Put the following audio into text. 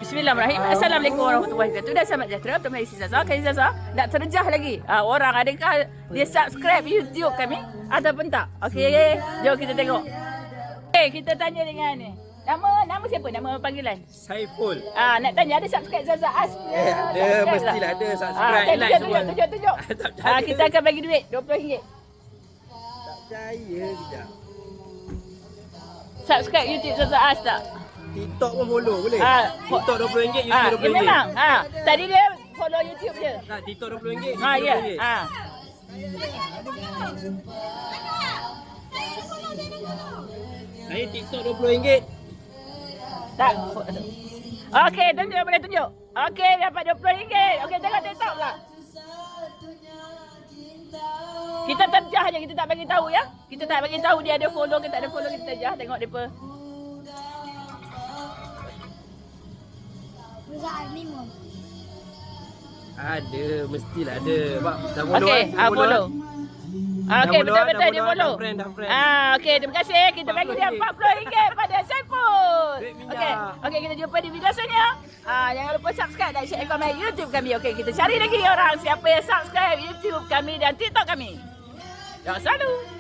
Bismillahirrahmanirrahim. Assalamualaikum warahmatullahi wabarakatuh. Dan selamat sejahtera. Bertemu lagi Zaza. Kali Zaza nak terjah lagi. Orang adakah dia subscribe YouTube kami ataupun tak? Okey, jom kita tengok. Okey, kita tanya dengan ni. Nama siapa? Nama panggilan? Saiful. Nak tanya ada subscribe Zaza As? Ada, mestilah ada subscribe. Like semua. Tunjuk. Tak percaya. Kita akan bagi duit RM20. Tak percaya kejap. Subscribe YouTube Zaza As tak? TikTok pun follow boleh? TikTok RM20, YouTube Ya RM20. memang. Tadi dia follow YouTube je. Tak, TikTok RM20, YouTube Ya. RM20. Saya TikTok RM20. Tak. Okey, tunjuk, boleh tunjuk. Okey, dapat RM20. Okey, tengok TikTok lah. Kita terjah je, kita tak bagi tahu ya. Kita tak bagi tahu dia ada follow ke tak ada follow, kita terjah tengok depa. Ada, mestilah ada. Sebab dah follow Okey, kan? follow. Okey, betul-betul dia follow. Dah friend. Okey, terima kasih. Kita bagi dia RM40 pada Saiful. Duit minyak. Okey, kita jumpa di video selanjutnya. Jangan lupa subscribe dan share komen YouTube kami. Okey, kita cari lagi orang siapa yang subscribe YouTube kami dan TikTok kami. Jangan selalu.